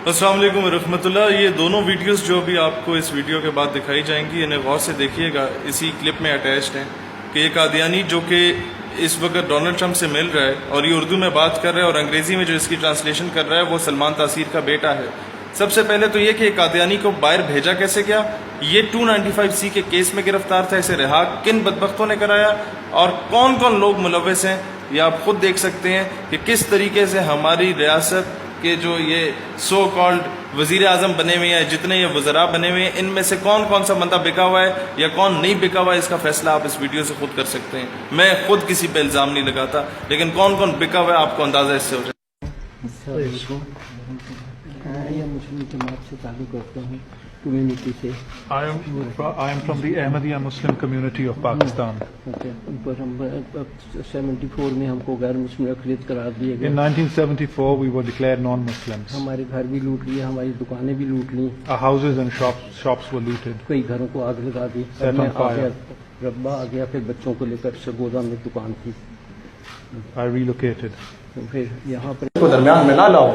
السلام علیکم ورحمۃ اللہ. یہ دونوں ویڈیوز جو بھی آپ کو اس ویڈیو کے بعد دکھائی جائیں گی انہیں غور سے دیکھیے گا. اسی کلپ میں اٹیچڈ ہیں کہ ایک قادیانی جو کہ اس وقت ڈونلڈ ٹرمپ سے مل رہا ہے اور یہ اردو میں بات کر رہا ہے اور انگریزی میں جو اس کی ٹرانسلیشن کر رہا ہے وہ سلمان تاثیر کا بیٹا ہے. سب سے پہلے تو یہ کہ قادیانی کو باہر بھیجا کیسے گیا. یہ 295C کے کیس میں گرفتار تھا. اسے رہا کن بدبختوں نے کرایا اور کون کون لوگ ملوث ہیں یہ آپ خود دیکھ سکتے ہیں کہ کس طریقے سے ہماری ریاست کہ جو یہ سو کالڈ وزیر اعظم بنے ہوئے ہیں, جتنے یہ وزراء بنے ہوئے ہیں, ان میں سے کون کون سا بندہ بکا ہوا ہے یا کون نہیں بکا ہوا ہے, اس کا فیصلہ آپ اس ویڈیو سے خود کر سکتے ہیں. میں خود کسی پہ الزام نہیں لگاتا, لیکن کون کون بکا ہوا ہے آپ کو اندازہ اس سے ہو جائے. مسلم جماعت سے تعلق رکھتا ہوں, کمیونٹی سے. I am from the Ahmadiyya Muslim community of Pakistan. پر ہم 74 میں ہم کو غیر مسلم اقلیت قرار دیا گیا. In 1974 we were declared non-Muslims. ہمارے گھر بھی لوٹ لیے, ہماری دکانیں بھی لوٹ لی. Our houses and shops were looted. کئی گھروں کو آگ لگا دی. Set on fire. ربا آ گیا, پھر بچوں کو لے کر سرگودا میں دکان تھی. I relocated. پھر یہاں پر کو درمیان میں نہ لاؤ.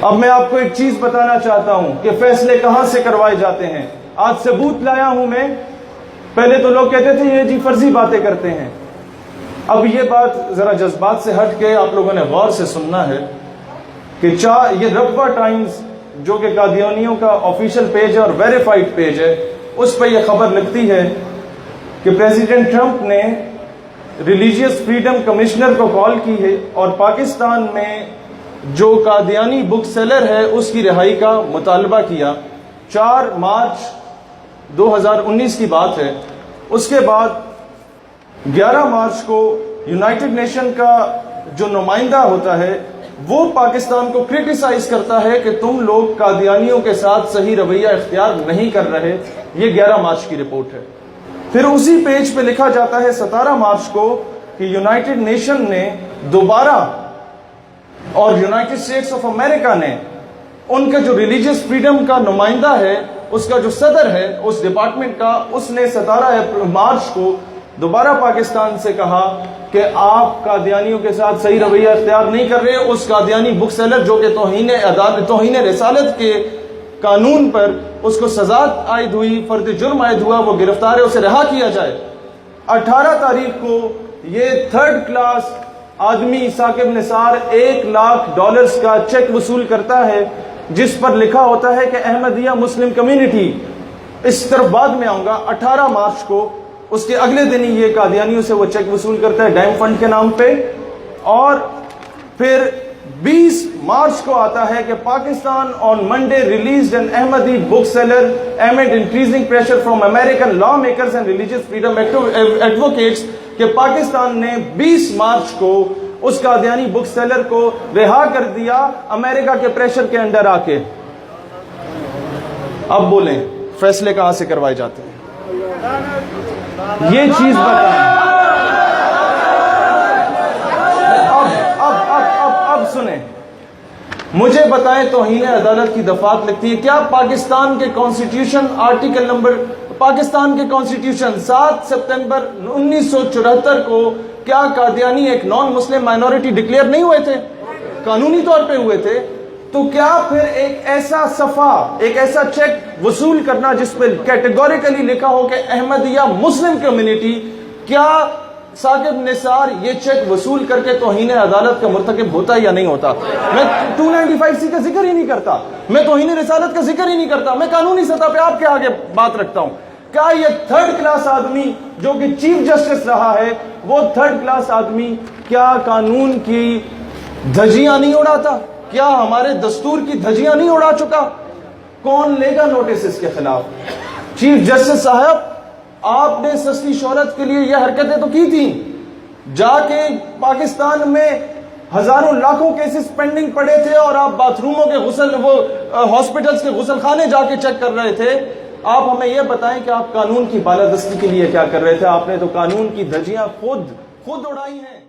اب میں آپ کو ایک چیز بتانا چاہتا ہوں کہ فیصلے کہاں سے کروائے جاتے ہیں. آج ثبوت لایا ہوں میں. پہلے تو لوگ کہتے تھے یہ جی فرضی باتیں کرتے ہیں. اب یہ بات ذرا جذبات سے ہٹ کے آپ لوگوں نے غور سے سننا ہے کہ یہ ربوہ ٹائمز جو کہ قادیانیوں کا آفیشیل پیج ہے اور ویریفائڈ پیج ہے, اس پہ یہ خبر لکھتی ہے کہ پریزیڈنٹ ٹرمپ نے ریلیجیس فریڈم کمشنر کو کال کی ہے اور پاکستان میں جو قادیانی بک سیلر ہے اس کی رہائی کا مطالبہ کیا. 4 مارچ 2019 کی بات ہے. اس کے بعد 11 مارچ کو یونائٹڈ نیشن کا جو نمائندہ ہوتا ہے وہ پاکستان کو کرٹیسائز کرتا ہے کہ تم لوگ قادیانیوں کے ساتھ صحیح رویہ اختیار نہیں کر رہے. یہ 11 مارچ کی رپورٹ ہے. پھر اسی پیج پہ لکھا جاتا ہے 17 مارچ کو کہ یونائٹڈ نیشن نے دوبارہ اور یونائٹڈ اسٹیٹس آف امریکہ نے ان کا جو ریلیجیس فریڈم کا نمائندہ ہے, اس کا جو صدر ہے اس ڈپارٹمنٹ کا, اس نے 17 مارچ کو دوبارہ پاکستان سے کہا کہ آپ قادیانیوں کے ساتھ صحیح رویہ اختیار نہیں کر رہے. اس قادیانی بک سیلر جو کہ توہین رسالت کے قانون پر اس کو سزا عائد ہوئی, فرد جرم عائد ہوا, وہ گرفتار ہے, اسے رہا کیا جائے. 18 تاریخ کو یہ 3rd کلاس آدمی ثاقب نثار $1,00,000 کا چیک وصول کرتا ہے جس پر لکھا ہوتا ہے کہ احمدیہ مسلم کمیونٹی. اس طرف بعد میں آؤں گا. 18 مارچ کو اس کے اگلے دن ہی یہ قادیانیوں سے وہ چیک وصول کرتا ہے ڈیم فنڈ کے نام پہ. اور پھر 20 مارچ کو آتا ہے کہ Pakistan on Monday released an Ahmadi book seller amid increasing pressure from American law makers and religious freedom advocates کہ پاکستان نے 20 مارچ کو اس قادیانی بک سیلر کو رہا کر دیا امریکہ کے پریشر کے انڈر آ کے. اب بولیں فیصلے کہاں سے کروائے جاتے ہیں, یہ چیز بتائیں. اب سنیں, مجھے بتائیں توہین عدالت کی دفعات لگتی ہے کیا پاکستان کے کانسٹیٹیوشن آرٹیکل نمبر پاکستان کے کانسٹیٹیوشن 7 سپتمبر 1974 کو کیا قادیانی ایک نان مسلم مائنورٹی ڈکلیئر نہیں ہوئے تھے؟ قانونی طور پہ ہوئے تھے. تو کیا پھر ایک ایسا صفحہ, ایک ایسا چیک وصول کرنا جس پہ کیٹیگوریکلی لکھا ہو کہ احمدیہ مسلم کمیونٹی, کیا ثاقب نثار یہ چیک وصول کر کے توہین عدالت کا مرتکب ہوتا یا نہیں ہوتا؟ میں 295C کا ذکر ہی نہیں کرتا, میں توہین رسالت کا ذکر ہی نہیں کرتا, میں قانونی سطح پہ آپ کے آگے بات رکھتا ہوں. کیا یہ 3rd کلاس آدمی جو کہ چیف جسٹس رہا ہے, وہ 3rd کلاس آدمی کیا قانون کی دھجیاں نہیں اڑاتا؟ کیا ہمارے دستور کی دھجیاں نہیں اڑا چکا؟ کون لے گا نوٹس اس کے خلاف؟ چیف جسٹس صاحب, آپ نے سستی شہرت کے لیے یہ حرکتیں تو کی تھیں. جا کے پاکستان میں ہزاروں لاکھوں کیسز پینڈنگ پڑے تھے اور آپ باتھ روموں کے ہاسپٹلز کے غسل خانے جا کے چیک کر رہے تھے. آپ ہمیں یہ بتائیں کہ آپ قانون کی بالادستی کے لیے کیا کر رہے تھے؟ آپ نے تو قانون کی دھجیاں خود اڑائی ہیں.